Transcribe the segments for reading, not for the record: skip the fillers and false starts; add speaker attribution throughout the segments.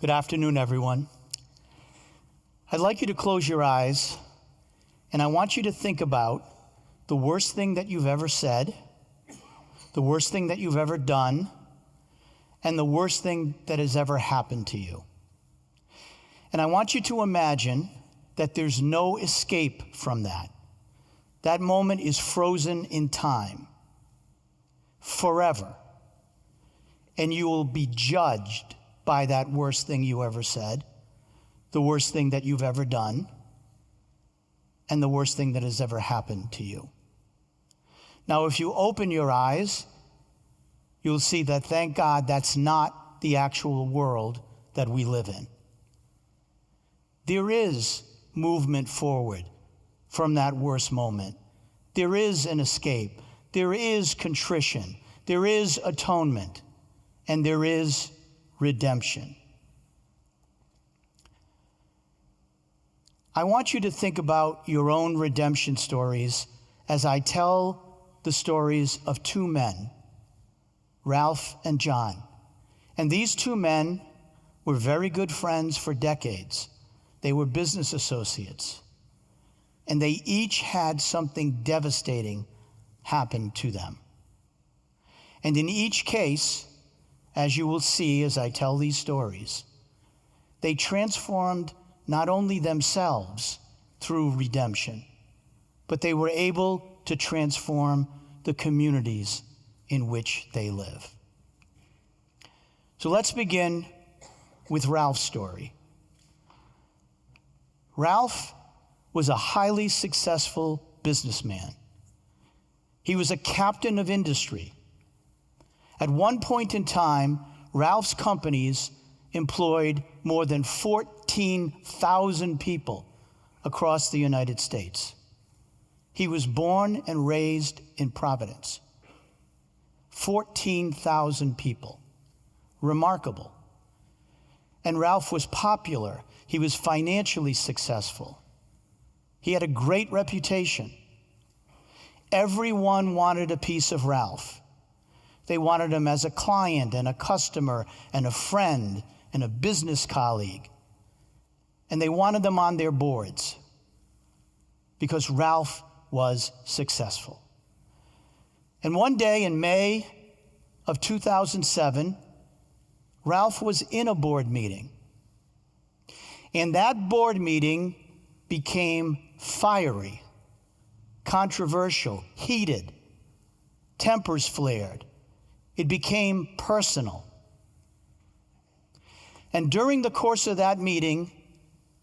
Speaker 1: Good afternoon, everyone. I'd like you to close your eyes, and I want you to think about the worst thing that you've ever said, the worst thing that you've ever done, and the worst thing that has ever happened to you. And I want you to imagine that there's no escape from that. That moment is frozen in time, forever. And you will be judged by that worst thing you ever said, the worst thing that you've ever done, and the worst thing that has ever happened to you. Now, if you open your eyes, you'll see that, thank God, that's not the actual world that we live in. There is movement forward from that worst moment. There is an escape. There is contrition. There is atonement. And there is redemption. I want you to think about your own redemption stories as I tell the stories of two men, Ralph and John. And these two men were very good friends for decades. They were business associates. And they each had something devastating happen to them. And in each case, as you will see as I tell these stories, they transformed not only themselves through redemption, but they were able to transform the communities in which they live. So let's begin with Ralph's story. Ralph was a highly successful businessman. He was a captain of industry. At one point in time, Ralph's companies employed more than 14,000 people across the United States. He was born and raised in Providence. 14,000 people. Remarkable. And Ralph was popular. He was financially successful. He had a great reputation. Everyone wanted a piece of Ralph. They wanted him as a client and a customer and a friend and a business colleague. And they wanted them on their boards because Ralph was successful. And one day in May of 2007, Ralph was in a board meeting. And that board meeting became fiery, controversial, heated, tempers flared. It became personal. And during the course of that meeting,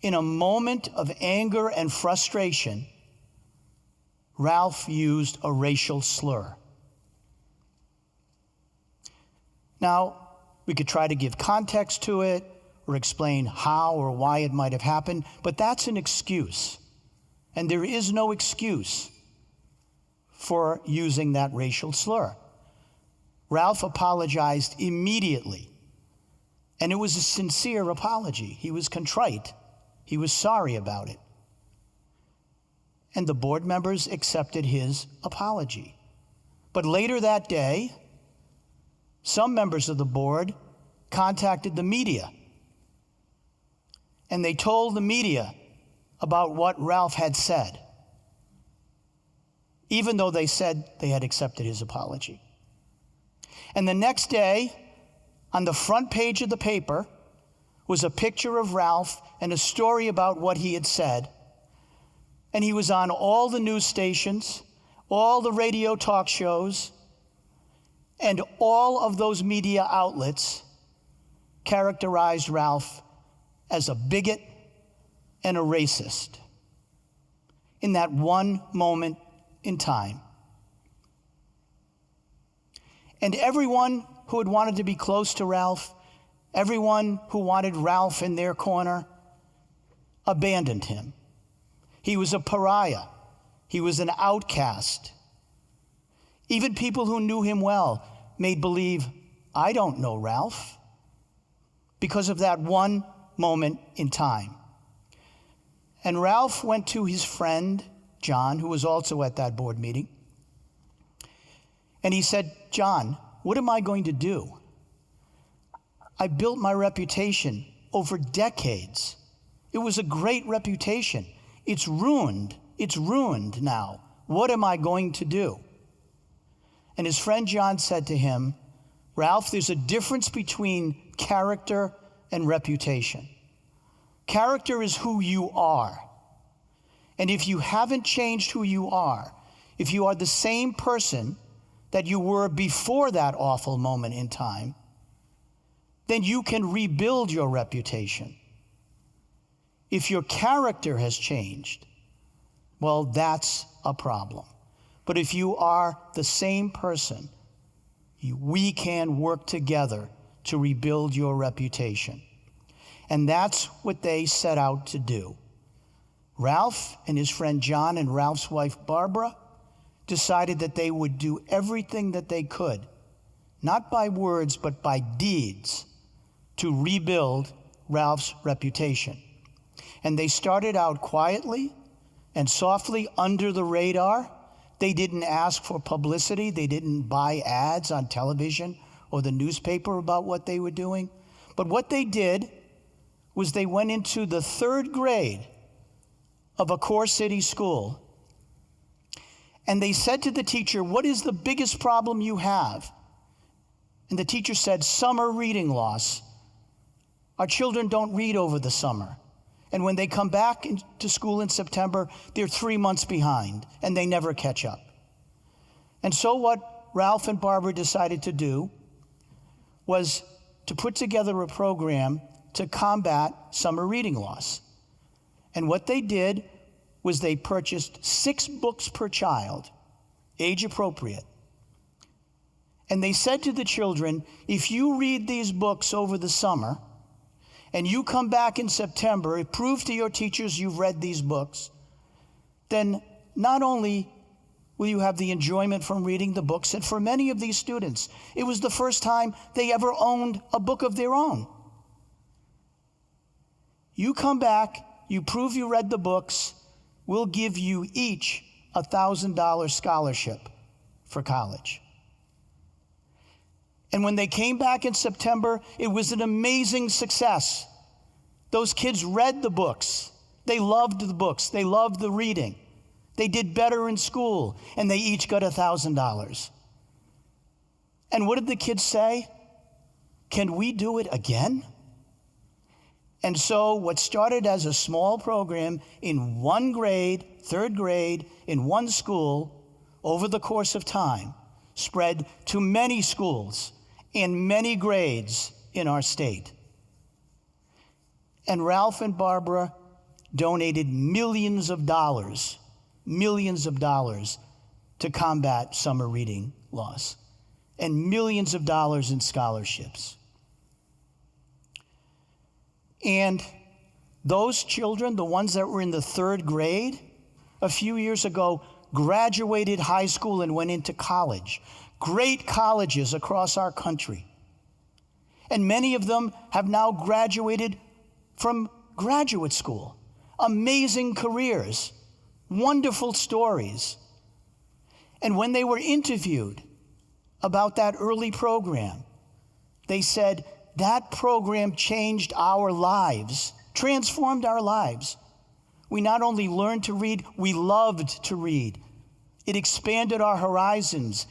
Speaker 1: in a moment of anger and frustration, Ralph used a racial slur. Now, we could try to give context to it or explain how or why it might have happened, but that's an excuse. And there is no excuse for using that racial slur. Ralph apologized immediately, and it was a sincere apology. He was contrite. He was sorry about it. And the board members accepted his apology. But later that day, some members of the board contacted the media, and they told the media about what Ralph had said, even though they said they had accepted his apology. And the next day, on the front page of the paper, was a picture of Ralph and a story about what he had said. And he was on all the news stations, all the radio talk shows, and all of those media outlets characterized Ralph as a bigot and a racist in that one moment in time. And everyone who had wanted to be close to Ralph, everyone who wanted Ralph in their corner, abandoned him. He was a pariah. He was an outcast. Even people who knew him well made believe, I don't know Ralph, because of that one moment in time. And Ralph went to his friend, John, who was also at that board meeting, and he said, John, what am I going to do? I built my reputation over decades. It was a great reputation. It's ruined. It's ruined now. What am I going to do? And his friend John said to him, Ralph, there's a difference between character and reputation. Character is who you are. And if you haven't changed who you are, if you are the same person that you were before that awful moment in time, then you can rebuild your reputation. If your character has changed, well, that's a problem. But if you are the same person, we can work together to rebuild your reputation. And that's what they set out to do. Ralph and his friend John and Ralph's wife Barbara decided that they would do everything that they could, not by words, but by deeds, to rebuild Ralph's reputation. And they started out quietly and softly under the radar. They didn't ask for publicity. They didn't buy ads on television or the newspaper about what they were doing. But what they did was they went into the 3rd grade of a core city school, and they said to the teacher, what is the biggest problem you have? And the teacher said, summer reading loss. Our children don't read over the summer. And when they come back to school in September, they're 3 months behind, and they never catch up. And so what Ralph and Barbara decided to do was to put together a program to combat summer reading loss. And what they did was they purchased 6 books per child, age appropriate. And they said to the children, if you read these books over the summer, and you come back in September, prove to your teachers you've read these books, then not only will you have the enjoyment from reading the books, and for many of these students, it was the first time they ever owned a book of their own. You come back, you prove you read the books, we'll give you each a $1,000 scholarship for college. And when they came back in September, it was an amazing success. Those kids read the books. They loved the books. They loved the reading. They did better in school, and they each got $1,000. And what did the kids say? Can we do it again? And so what started as a small program in 1 grade, 3rd grade, in 1 school, over the course of time, spread to many schools in many grades in our state. And Ralph and Barbara donated millions of dollars to combat summer reading loss, and millions of dollars in scholarships. And those children, the ones that were in the 3rd grade, a few years ago, graduated high school and went into college. Great colleges across our country. And many of them have now graduated from graduate school. Amazing careers, wonderful stories. And when they were interviewed about that early program, they said, that program changed our lives, transformed our lives. We not only learned to read, we loved to read. It expanded our horizons.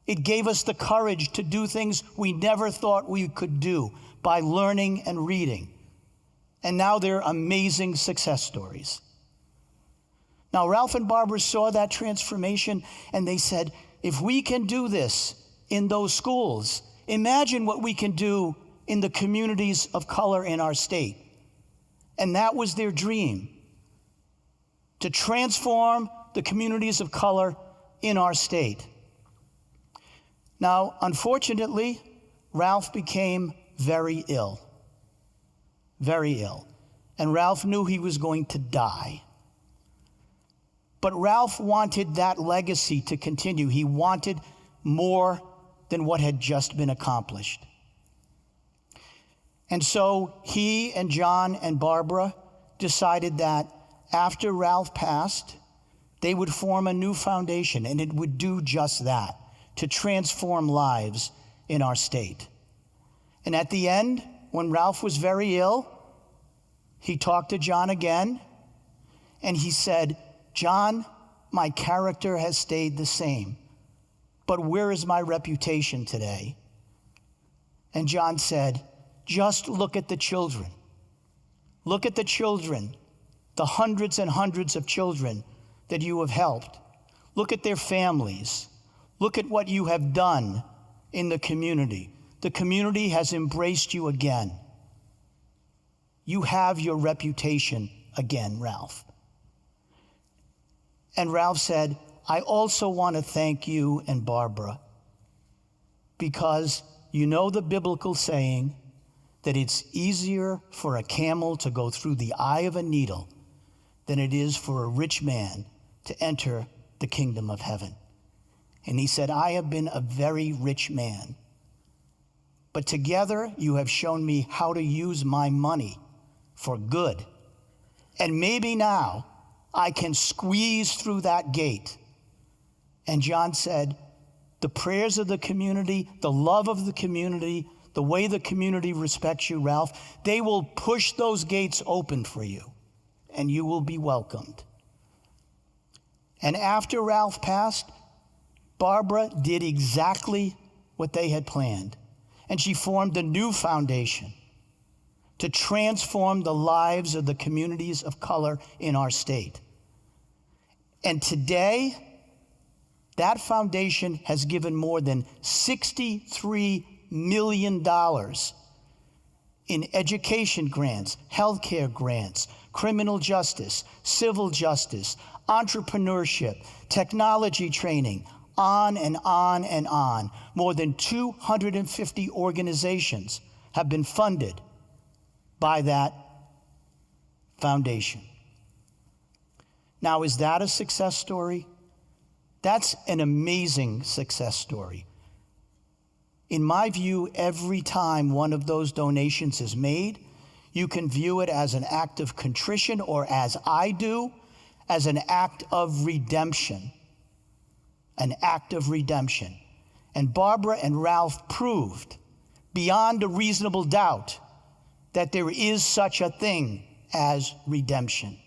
Speaker 1: It gave us the courage to do things we never thought we could do by learning and reading. And now they're amazing success stories. Now, Ralph and Barbara saw that transformation, and they said, if we can do this in those schools, imagine what we can do in the communities of color in our state. And that was their dream, to transform the communities of color in our state. Now, unfortunately, Ralph became very ill. And Ralph knew he was going to die. But Ralph wanted that legacy to continue. He wanted more than what had just been accomplished. And so he and John and Barbara decided that after Ralph passed, they would form a new foundation, and it would do just that, to transform lives in our state. And at the end, when Ralph was very ill, he talked to John again, and he said, "John, my character has stayed the same, but where is my reputation today?" And John said, "Just look at the children. Look at the children, the hundreds and hundreds of children that you have helped. Look at their families. Look at what you have done in the community. The community has embraced you again. You have your reputation again, Ralph." And Ralph said, "I also want to thank you and Barbara, because you know the biblical saying that it's easier for a camel to go through the eye of a needle than it is for a rich man to enter the kingdom of heaven." And he said, "I have been a very rich man, but together you have shown me how to use my money for good. And maybe now I can squeeze through that gate." And John said, "The prayers of the community, the love of the community, the way the community respects you, Ralph, they will push those gates open for you, and you will be welcomed." And after Ralph passed, Barbara did exactly what they had planned, and she formed a new foundation to transform the lives of the communities of color in our state. And today, that foundation has given more than $63 million in education grants, healthcare grants, criminal justice, civil justice, entrepreneurship, technology training, on and on and on. More than 250 organizations have been funded by that foundation. Now, is that a success story? That's an amazing success story. In my view, every time one of those donations is made, you can view it as an act of contrition, or as I do, as an act of redemption. An act of redemption. And Barbara and Ralph proved beyond a reasonable doubt that there is such a thing as redemption.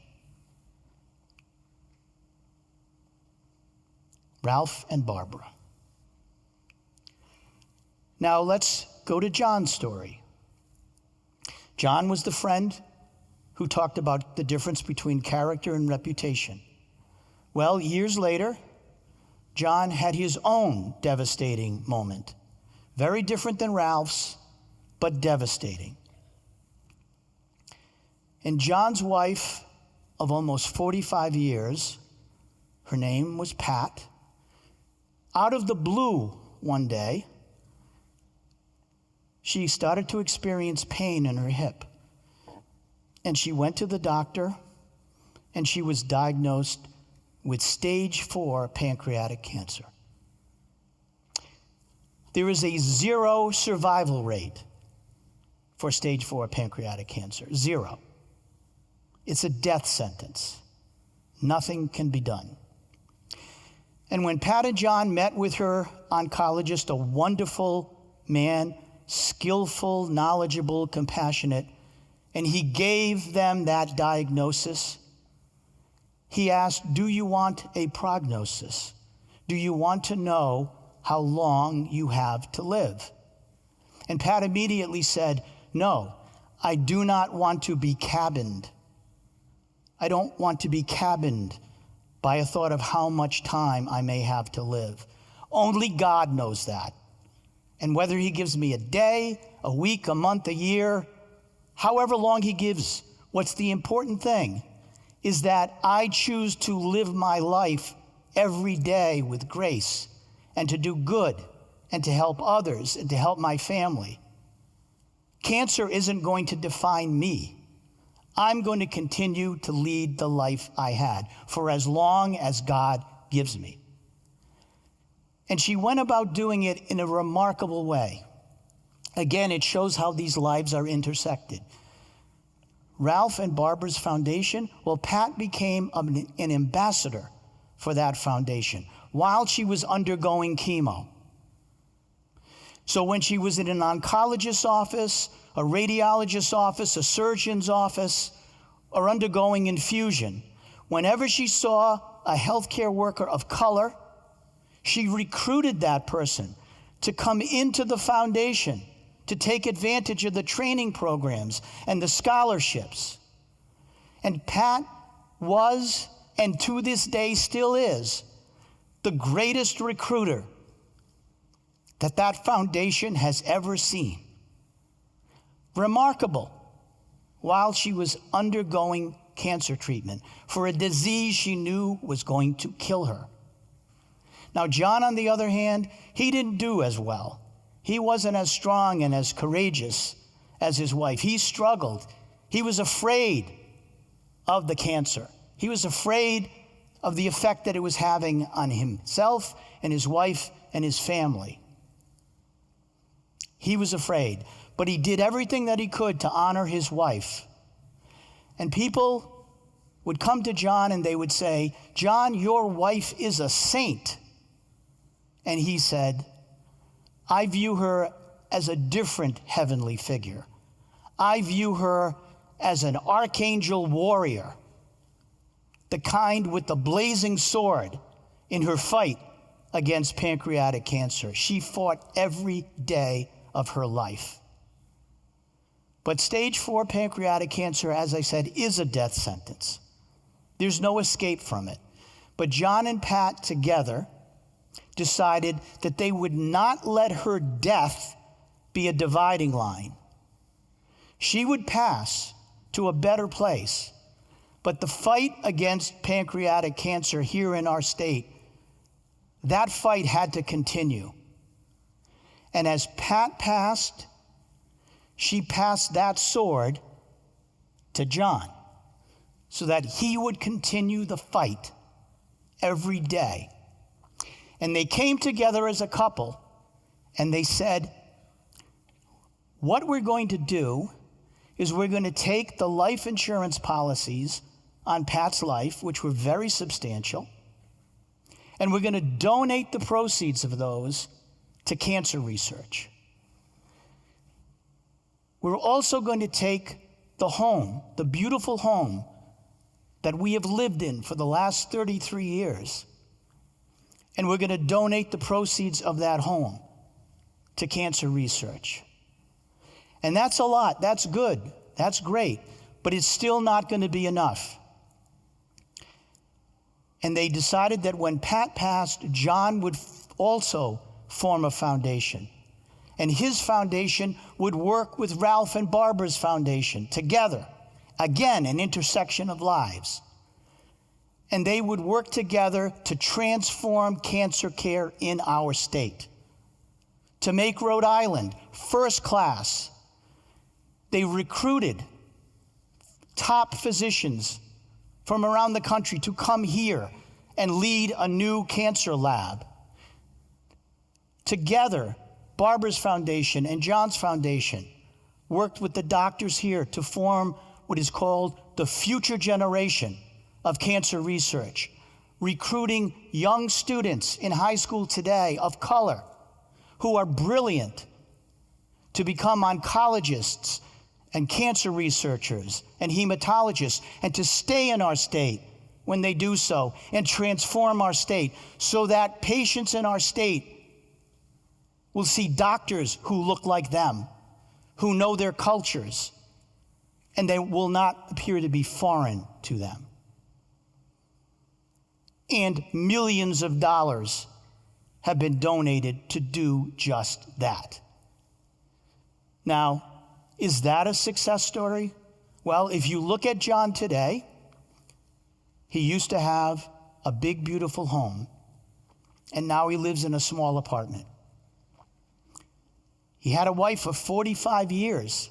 Speaker 1: Ralph and Barbara. Now let's go to John's story. John was the friend who talked about the difference between character and reputation. Well, years later, John had his own devastating moment. Very different than Ralph's, but devastating. And John's wife of almost 45 years, her name was Pat, out of the blue one day, she started to experience pain in her hip. And she went to the doctor, and she was diagnosed with stage 4 pancreatic cancer. There is a 0 survival rate for stage 4 pancreatic cancer. 0. It's a death sentence. Nothing can be done. And when Pat and John met with her oncologist, a wonderful man, skillful, knowledgeable, compassionate, and he gave them that diagnosis, he asked, "Do you want a prognosis? Do you want to know how long you have to live?" And Pat immediately said, "No, I do not want to be cabined. I don't want to be cabined by a thought of how much time I may have to live. Only God knows that. And whether he gives me a day, a week, a month, a year, however long he gives, what's the important thing is that I choose to live my life every day with grace and to do good and to help others and to help my family. Cancer isn't going to define me. I'm going to continue to lead the life I had for as long as God gives me." And she went about doing it in a remarkable way. Again, it shows how these lives are intersected. Ralph and Barbara's foundation, well, Pat became an ambassador for that foundation while she was undergoing chemo. So when she was in an oncologist's office a radiologist's office, a surgeon's office, or undergoing infusion, whenever she saw a healthcare worker of color, she recruited that person to come into the foundation to take advantage of the training programs and the scholarships. And Pat was, and to this day still is, the greatest recruiter that foundation has ever seen. Remarkable. While she was undergoing cancer treatment for a disease she knew was going to kill her. Now, John, on the other hand, he didn't do as well. He wasn't as strong and as courageous as his wife. He struggled. He was afraid of the cancer. He was afraid of the effect that it was having on himself and his wife and his family. He was afraid, but he did everything that he could to honor his wife. And people would come to John and they would say, "John, your wife is a saint." And he said, "I view her as a different heavenly figure. I view her as an archangel warrior, the kind with the blazing sword in her fight against pancreatic cancer. She fought every day of her life." But stage 4 pancreatic cancer, as I said, is a death sentence. There's no escape from it. But John and Pat together decided that they would not let her death be a dividing line. She would pass to a better place. But the fight against pancreatic cancer here in our state, that fight had to continue. And as Pat passed, she passed that sword to John so that he would continue the fight every day. And they came together as a couple and they said, what we're going to do is we're going to take the life insurance policies on Pat's life, which were very substantial, and we're going to donate the proceeds of those to cancer research. We're also going to take the home, the beautiful home that we have lived in for the last 33 years, and we're going to donate the proceeds of that home to cancer research. And that's a lot. That's good. That's great. But it's still not going to be enough. And they decided that when Pat passed, John would also form a foundation. And his foundation would work with Ralph and Barbara's foundation together. Again, an intersection of lives. And they would work together to transform cancer care in our state, to make Rhode Island first class. They recruited top physicians from around the country to come here and lead a new cancer lab. Together, Barbara's foundation and John's foundation worked with the doctors here to form what is called the future generation of cancer research, recruiting young students in high school today of color who are brilliant to become oncologists and cancer researchers and hematologists, and to stay in our state when they do so and transform our state so that patients in our state will see doctors who look like them, who know their cultures, and they will not appear to be foreign to them. And millions of dollars have been donated to do just that. Now, is that a success story? Well, if you look at John today, he used to have a big, beautiful home, and now he lives in a small apartment. He had a wife of 45 years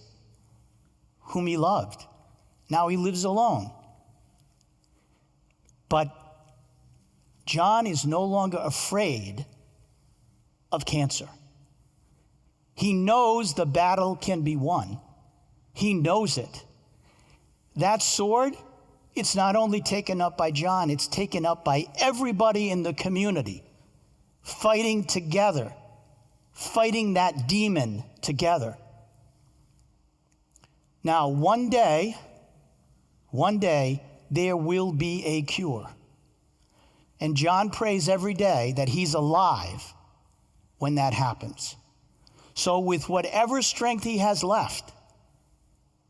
Speaker 1: whom he loved. Now he lives alone. But John is no longer afraid of cancer. He knows the battle can be won. He knows it. That sword, it's not only taken up by John, it's taken up by everybody in the community, fighting together, fighting that demon together. Now, one day, there will be a cure. And John prays every day that he's alive when that happens. So with whatever strength he has left,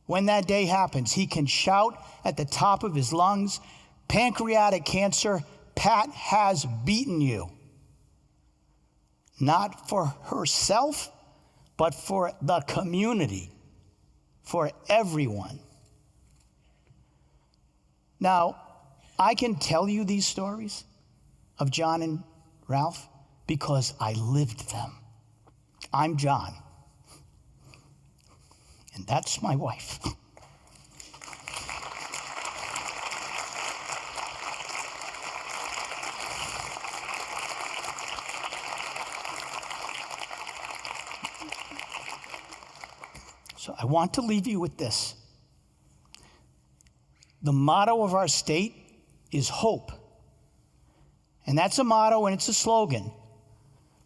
Speaker 1: when that day happens, he can shout at the top of his lungs, "Pancreatic cancer, Pat has beaten you." Not for herself, but for the community, for everyone. Now, I can tell you these stories of John and Ralph because I lived them. I'm John, and that's my wife. So I want to leave you with this. The motto of our state is hope. And that's a motto and it's a slogan.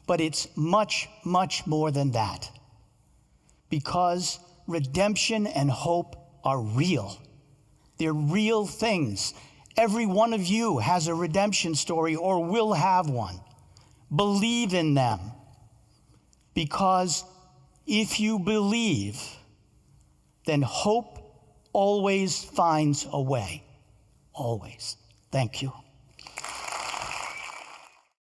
Speaker 1: But it's much, much more than that. Because redemption and hope are real. They're real things. Every one of you has a redemption story or will have one. Believe in them. Because if you believe, then hope always finds a way. Always. Thank you.